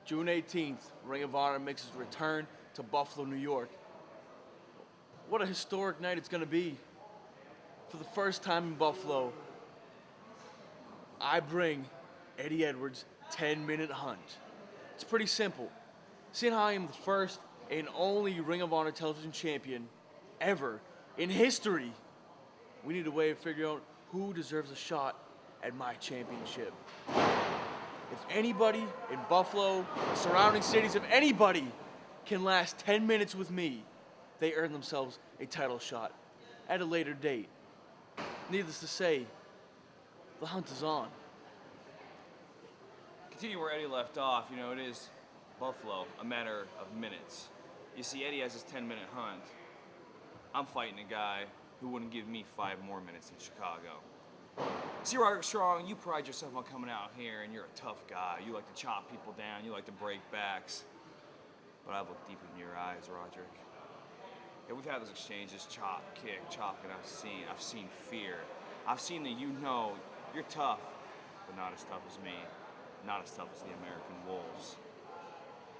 June 18th, Ring of Honor makes its return to Buffalo, New York. What a historic night it's going to be. For the first time in Buffalo, I bring Eddie Edwards' 10-minute hunt. It's pretty simple. Seeing how I am the first and only Ring of Honor television champion ever in history, we need a way of figuring out who deserves a shot at my championship. If anybody in Buffalo, surrounding cities, if anybody can last 10 minutes with me, they earn themselves a title shot at a later date. Needless to say, the hunt is on. Continue where Eddie left off, you know, it is Buffalo, a matter of minutes. You see, Eddie has his 10-minute hunt. I'm fighting a guy who wouldn't give me 5 more minutes in Chicago. See, Roderick Strong, you pride yourself on coming out here and you're a tough guy. You like to chop people down, you like to break backs. But I've looked deep into your eyes, Roderick. Yeah, we've had those exchanges, chop, kick, chop, and I've seen fear. I've seen that you know you're tough, but not as tough as me. Not as tough as the American Wolves.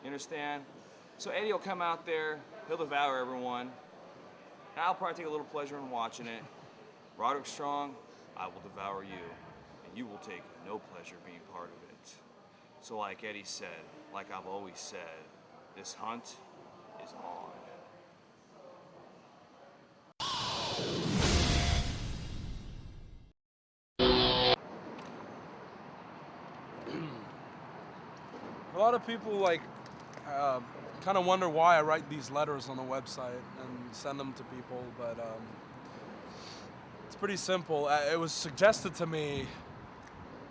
You understand? So Eddie will come out there, he'll devour everyone, and I'll probably take a little pleasure in watching it. Roderick Strong, I will devour you, and you will take no pleasure being part of it. So like Eddie said, like I've always said, this hunt is on. A lot of people kind of wonder why I write these letters on the website and send them to people, but it's pretty simple. It was suggested to me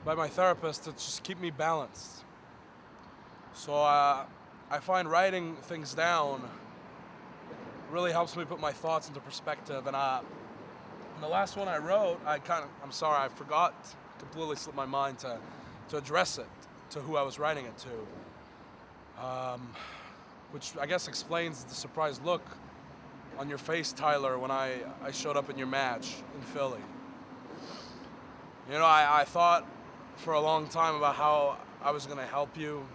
by my therapist to just keep me balanced. So I find writing things down really helps me put my thoughts into perspective. And the last one I wrote, I'm sorry, I forgot, completely slipped my mind to address it to who I was writing it to. Which I guess explains the surprised look on your face, Tyler, when I showed up in your match in Philly. You know, I thought for a long time about how I was gonna help you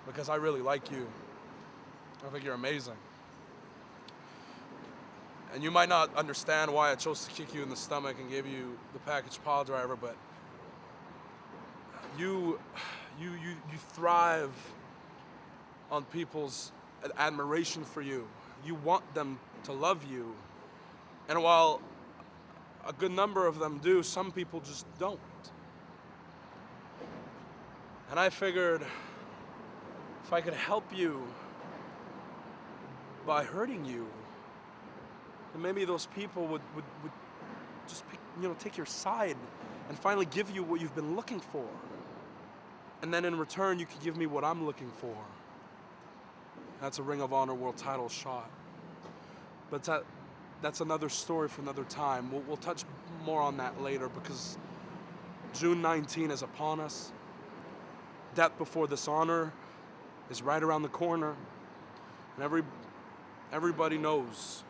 because I really like you. I think you're amazing. And you might not understand why I chose to kick you in the stomach and give you the package pile driver, but you thrive on people's admiration for you. You want them to love you. And while a good number of them do, some people just don't. And I figured if I could help you by hurting you, then maybe those people would just take your side and finally give you what you've been looking for. And then in return, you could give me what I'm looking for. That's a Ring of Honor World Title shot. But that's another story for another time. We'll touch more on that later because June 19 is upon us. Death Before Dishonor is right around the corner. And everybody knows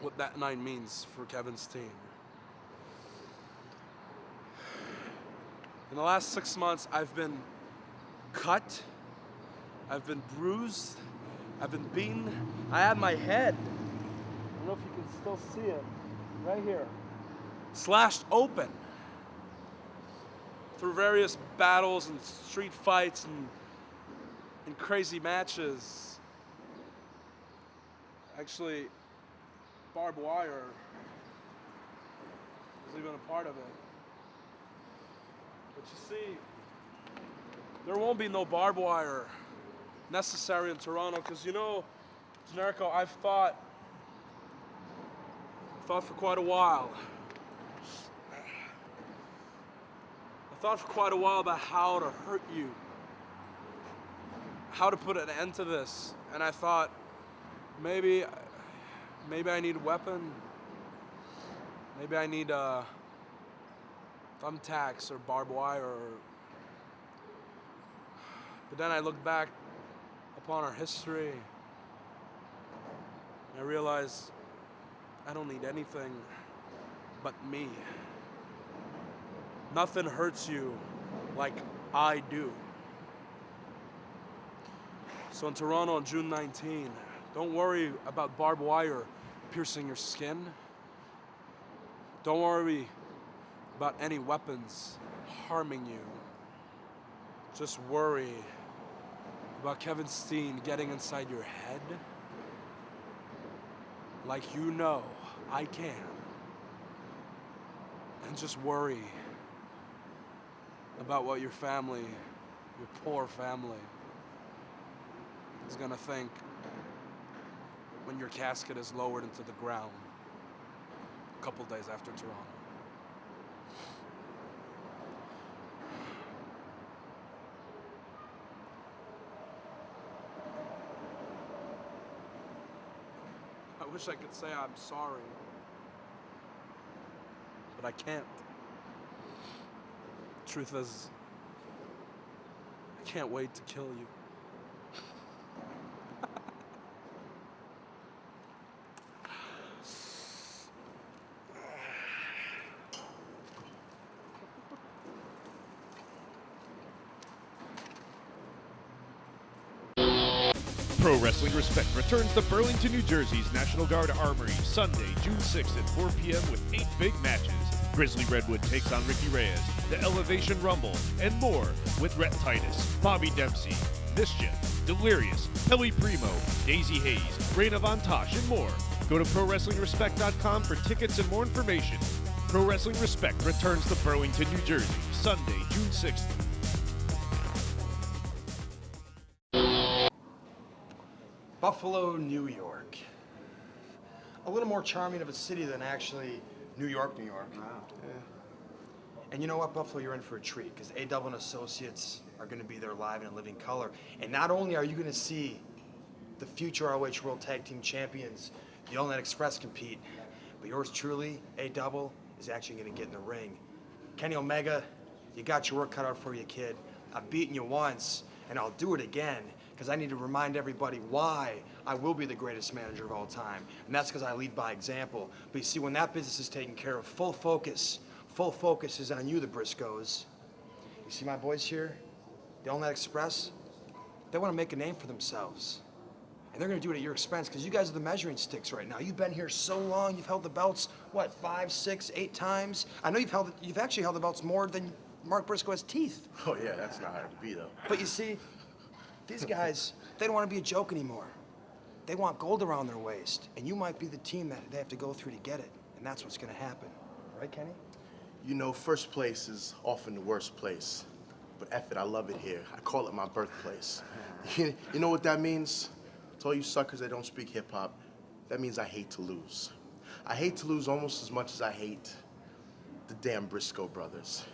what that night means for Kevin Steen. In the last 6 months, I've been cut, I've been bruised, I've been beaten. I had my head, I don't know if you can still see it, right here, slashed open through various battles and street fights and crazy matches. Actually, barbed wire was even a part of it. But you see, there won't be no barbed wire necessary in Toronto because, you know, Generico, I've thought for quite a while. I thought for quite a while about how to hurt you, how to put an end to this. And I thought, maybe I need a weapon. Maybe I need thumbtacks or barbed wire. But then I looked back upon our history and I realized I don't need anything but me. Nothing hurts you like I do. So in Toronto on June 19, don't worry about barbed wire piercing your skin. Don't worry about any weapons harming you. Just worry about Kevin Steen getting inside your head like you know I can. And just worry about what your family, your poor family, is gonna think when your casket is lowered into the ground a couple days after Toronto. I wish I could say I'm sorry, but I can't. Truth is, I can't wait to kill you. Pro Wrestling Respect returns to Burlington, New Jersey's National Guard Armory Sunday, June 6th at 4 p.m. with 8 big matches. Grizzly Redwood takes on Ricky Reyes, the Elevation Rumble, and more with Rhett Titus, Bobby Dempsey, Mischief, Delirious, Pelly Primo, Daisy Hayes, Reina Von Tosh, and more. Go to ProWrestlingRespect.com for tickets and more information. Pro Wrestling Respect returns to Burlington, New Jersey, Sunday, June 6th. Buffalo, New York. A little more charming of a city than actually New York, New York. Wow. Yeah. And you know what, Buffalo, you're in for a treat, because A-Double and Associates are going to be there live and in living color. And not only are you going to see the future ROH World Tag Team Champions, the All Night Express, compete, but yours truly, A-Double, is actually going to get in the ring. Kenny Omega, you got your work cut out for you, kid. I've beaten you once, and I'll do it again, because I need to remind everybody why I will be the greatest manager of all time. And that's because I lead by example. But you see, when that business is taken care of, full focus is on you, the Briscoes. You see my boys here, the All Night Express, they want to make a name for themselves. And they're going to do it at your expense, because you guys are the measuring sticks right now. You've been here so long, you've held the belts, what, 5, 6, 8 times? I know you've actually held the belts more than Mark Briscoe has teeth. Oh yeah, that's not hard to be though. But you see, these guys, they don't want to be a joke anymore. They want gold around their waist, and you might be the team that they have to go through to get it, and that's what's going to happen. Right, Kenny? You know, first place is often the worst place. But F it, I love it here. I call it my birthplace. You know what that means? To all you suckers that don't speak hip-hop, that means I hate to lose. I hate to lose almost as much as I hate the damn Briscoe brothers.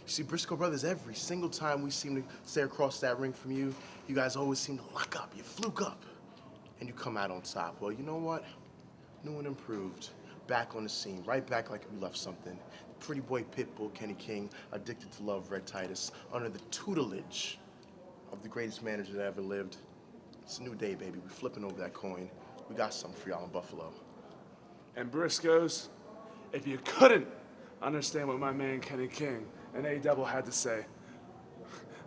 You see, Briscoe brothers, every single time we seem to stare across that ring from you, you guys always seem to lock up, you fluke up, and you come out on top. Well, you know what? New and improved. Back on the scene, right back like we left something. Pretty boy Pitbull, Kenny King, addicted to love, Red Titus, under the tutelage of the greatest manager that ever lived. It's a new day, baby. We're flipping over that coin. We got something for y'all in Buffalo. And Briscoes, if you couldn't understand what my man Kenny King and A-Double had to say,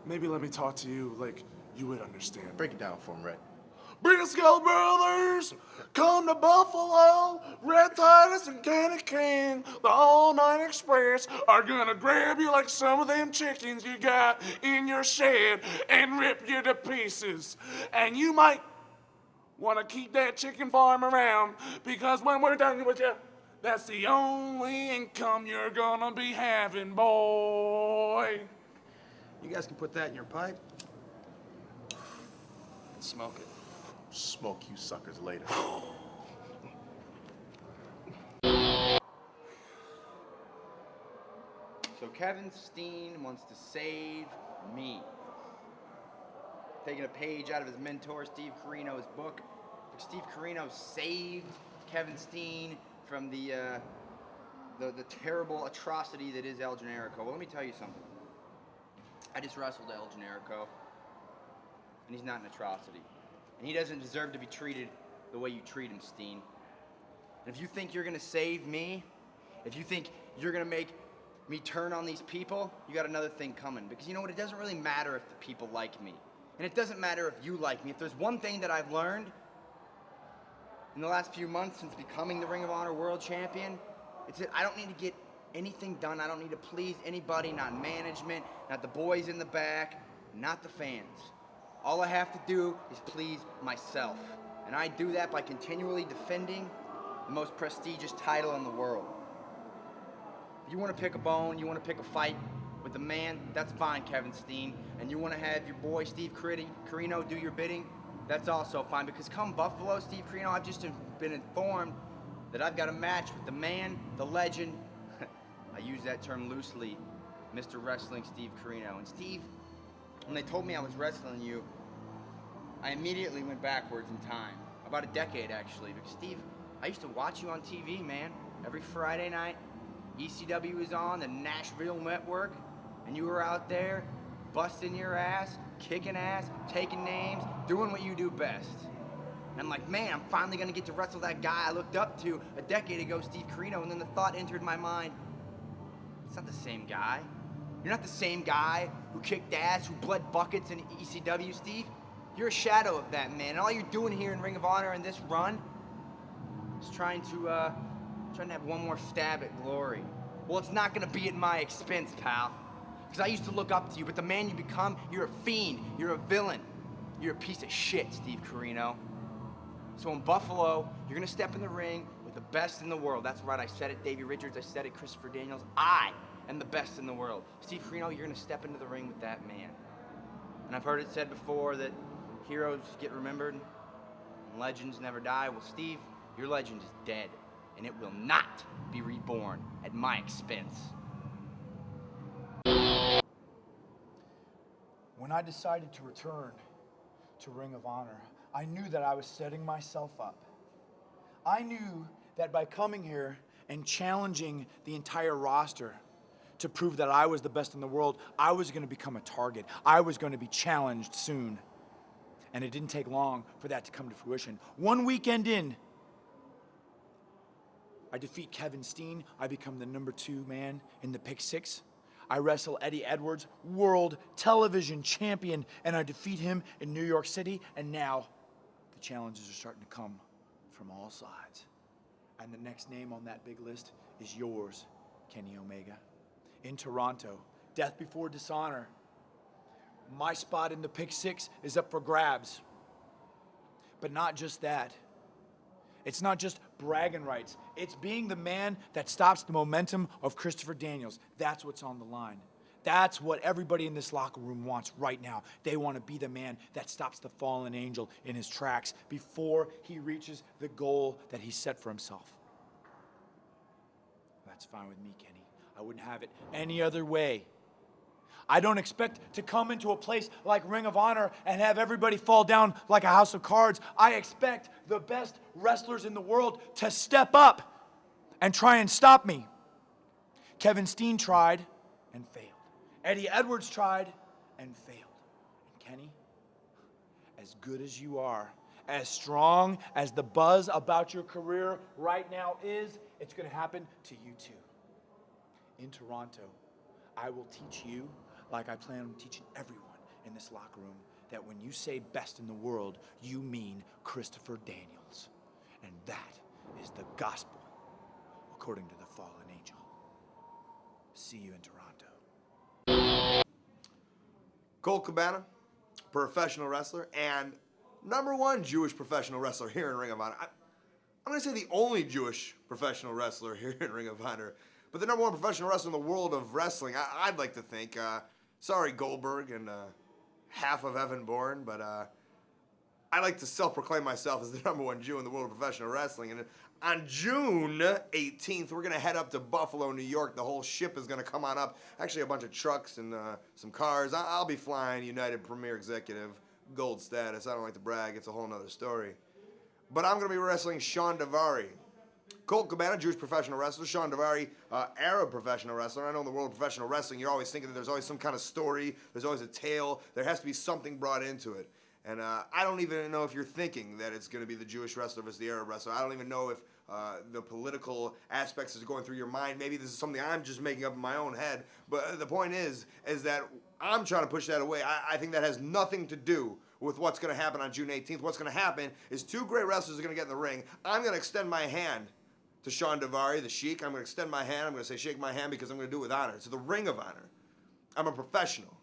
maybe let me talk to you like you would understand. Break it down for him, Red. Briscoe brothers, come to Buffalo. Red Titus and Kenny King, the All Night Express, are gonna grab you like some of them chickens you got in your shed and rip you to pieces. And you might want to keep that chicken farm around, because when we're done with you, that's the only income you're gonna be having, boy. You guys can put that in your pipe and smoke it. Smoke you suckers later. So Kevin Steen wants to save me. Taking a page out of his mentor, Steve Corino's book. Steve Corino saved Kevin Steen from the terrible atrocity that is El Generico. Well, let me tell you something. I just wrestled El Generico, and he's not an atrocity. And he doesn't deserve to be treated the way you treat him, Steen. And if you think you're gonna save me, if you think you're gonna make me turn on these people, you got another thing coming. Because you know what, it doesn't really matter if the people like me. And it doesn't matter if you like me. If there's one thing that I've learned in the last few months since becoming the Ring of Honor World Champion, it's that I don't need to get anything done. I don't need to please anybody, not management, not the boys in the back, not the fans. All I have to do is please myself. And I do that by continually defending the most prestigious title in the world. If you want to pick a bone, you want to pick a fight with the man, that's fine, Kevin Steen. And you want to have your boy Steve Carino do your bidding, that's also fine. Because come Buffalo, Steve Carino, I've just been informed that I've got a match with the man, the legend, I use that term loosely, Mr. Wrestling Steve Carino. And Steve, when they told me I was wrestling you, I immediately went backwards in time. About a decade, actually. Because Steve, I used to watch you on TV, man. Every Friday night, ECW was on, the Nashville Network, and you were out there busting your ass, kicking ass, taking names, doing what you do best. And I'm like, man, I'm finally gonna get to wrestle that guy I looked up to a decade ago, Steve Carino, and then the thought entered my mind, it's not the same guy. You're not the same guy who kicked ass, who bled buckets in ECW, Steve. You're a shadow of that, man. And all you're doing here in Ring of Honor in this run is trying to have one more stab at glory. Well, it's not gonna be at my expense, pal. Because I used to look up to you, but the man you become, you're a fiend, you're a villain. You're a piece of shit, Steve Carino. So in Buffalo, you're gonna step in the ring with the best in the world. That's right, I said it, Davey Richards, I said it, Christopher Daniels. I am the best in the world. Steve Carino, you're gonna step into the ring with that man. And I've heard it said before that heroes get remembered and legends never die. Well, Steve, your legend is dead, and it will not be reborn at my expense. When I decided to return to Ring of Honor, I knew that I was setting myself up. I knew that by coming here and challenging the entire roster to prove that I was the best in the world, I was going to become a target. I was going to be challenged soon. And it didn't take long for that to come to fruition. One weekend in, I defeat Kevin Steen. I become the #2 man in the Pick 6. I wrestle Eddie Edwards, world television champion, and I defeat him in New York City. And now the challenges are starting to come from all sides. And the next name on that big list is yours, Kenny Omega. In Toronto, Death Before Dishonor. My spot in the Pick 6 is up for grabs. But not just that. It's not just bragging rights. It's being the man that stops the momentum of Christopher Daniels. That's what's on the line. That's what everybody in this locker room wants right now. They want to be the man that stops the fallen angel in his tracks before he reaches the goal that he set for himself. That's fine with me, Kenny. I wouldn't have it any other way. I don't expect to come into a place like Ring of Honor and have everybody fall down like a house of cards. I expect the best wrestlers in the world to step up and try and stop me. Kevin Steen tried and failed. Eddie Edwards tried and failed. And Kenny, as good as you are, as strong as the buzz about your career right now is, it's going to happen to you too. In Toronto, I will teach you, like I plan on teaching everyone in this locker room, that when you say best in the world, you mean Christopher Daniels. And that is the gospel, according to the fallen angel. See you in Toronto. Colt Cabana, professional wrestler, and #1 Jewish professional wrestler here in Ring of Honor. I'm going to say the only Jewish professional wrestler here in Ring of Honor, but the #1 professional wrestler in the world of wrestling. I'd like to think, sorry Goldberg and half of Evan Bourne, but I like to self-proclaim myself as the #1 Jew in the world of professional wrestling. And on June 18th, we're going to head up to Buffalo, New York. The whole ship is going to come on up. Actually, a bunch of trucks and some cars. I'll be flying United Premier Executive, gold status. I don't like to brag. It's a whole nother story. But I'm going to be wrestling Sean Davari. Colt Cabana, Jewish professional wrestler. Sean Davari, Arab professional wrestler. I know in the world of professional wrestling, you're always thinking that there's always some kind of story. There's always a tale. There has to be something brought into it. And I don't even know if you're thinking that it's going to be the Jewish wrestler versus the Arab wrestler. I don't even know if the political aspects is going through your mind. Maybe this is something I'm just making up in my own head. But the point is that I'm trying to push that away. I think that has nothing to do with what's going to happen on June 18th. What's going to happen is two great wrestlers are going to get in the ring. I'm going to extend my hand to Sean Davari, the Sheik. I'm going to extend my hand. I'm going to say shake my hand because I'm going to do it with honor. It's the Ring of Honor. I'm a professional.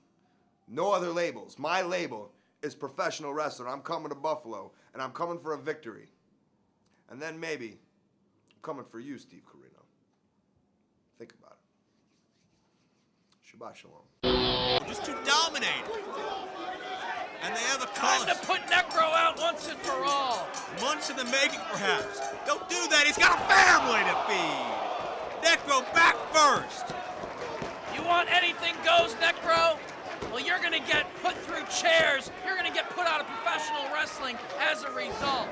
No other labels. My label is professional wrestler. I'm coming to Buffalo, and I'm coming for a victory. And then maybe I'm coming for you, Steve Corino. Think about it. Shabbat shalom. Just to dominate. And they have a Time to put Necro out once and for all. Months in the making, perhaps. Don't do that. He's got a family to feed. Necro back first. You want anything goes, Necro? Well, you're gonna get put through chairs. You're gonna get put out of professional wrestling as a result.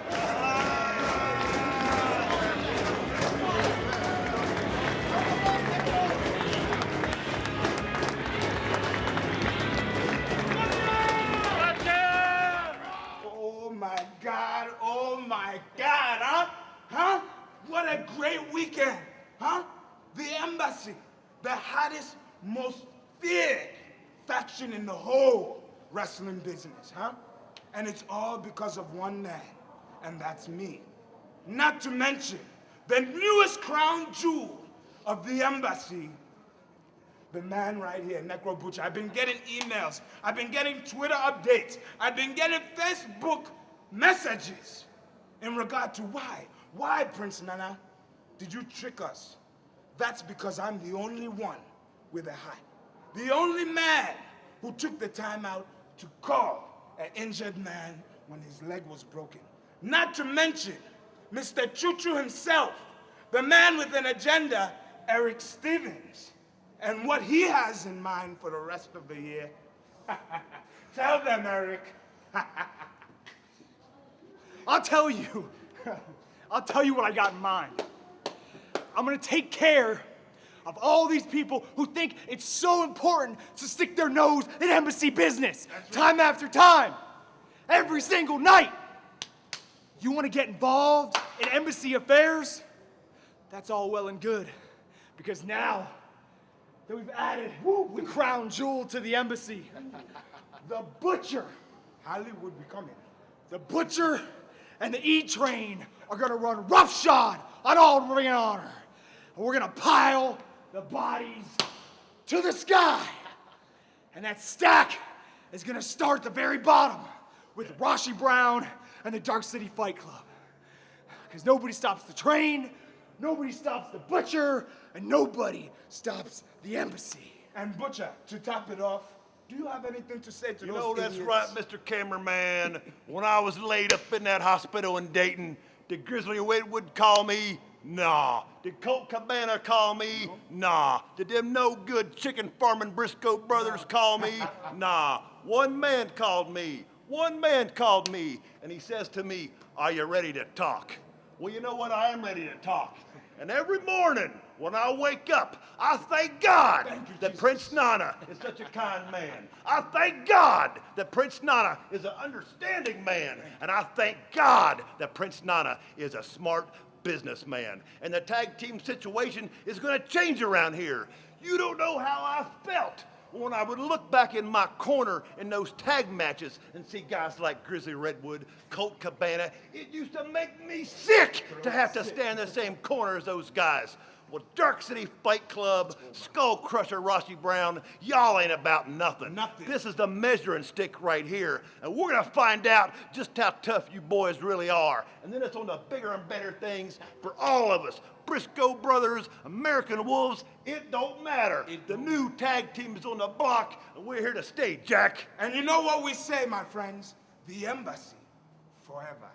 Oh my God, huh? Huh? What a great weekend, huh? The embassy, the hottest, most feared faction in the whole wrestling business, huh? And it's all because of one man, and that's me. Not to mention the newest crown jewel of the embassy, the man right here, Necro Butcher. I've been getting emails. I've been getting Twitter updates. I've been getting Facebook messages in regard to why. Why, Prince Nana, did you trick us? That's because I'm the only one with a hat. The only man who took the time out to call an injured man when his leg was broken. Not to mention Mr. Choo-Choo himself, the man with an agenda, Eric Stevens, and what he has in mind for the rest of the year. Tell them, Eric. I'll tell you what I got in mind. I'm gonna take care of all these people who think it's so important to stick their nose in embassy business, time after time, every single night. You wanna get involved in embassy affairs? That's all well and good, because now that we've added the crown jewel to the embassy, the Butcher, Hollywood becoming. The Butcher and the E-Train are gonna run roughshod on all Ring of Honor. And we're gonna pile the bodies to the sky. And that stack is gonna start at the very bottom with Rashi Brown and the Dark City Fight Club. Because nobody stops the train, nobody stops the Butcher, and nobody stops the embassy. And Butcher, to top it off, do you have anything to say to You those know, that's idiots? right, Mr. Cameraman. When I was laid up in that hospital in Dayton, did Grizzly Redwood call me? Nah. Did Colt Cabana call me? Nah. Did them no good chicken farming Briscoe brothers call me? Nah. One man called me. One man called me, and he says to me, "Are you ready to talk?" Well, you know what? I am ready to talk. And every morning when I wake up, I thank God that Prince Nana is such a kind man. I thank God that Prince Nana is an understanding man. And I thank God that Prince Nana is a smart businessman. And the tag team situation is going to change around here. You don't know how I felt when I would look back in my corner in those tag matches and see guys like Grizzly Redwood, Colt Cabana. It used to make me sick to have to stand in the same corner as those guys. Well, Dark City Fight Club, Skull Crusher Rashi Brown, y'all ain't about nothing. This is the measuring stick right here, and we're gonna find out just how tough you boys really are. And then it's on the bigger and better things for all of us. Briscoe Brothers, American Wolves, it don't matter. The new tag team is on the block, and we're here to stay, Jack. And you know what we say, my friends? The embassy, forever.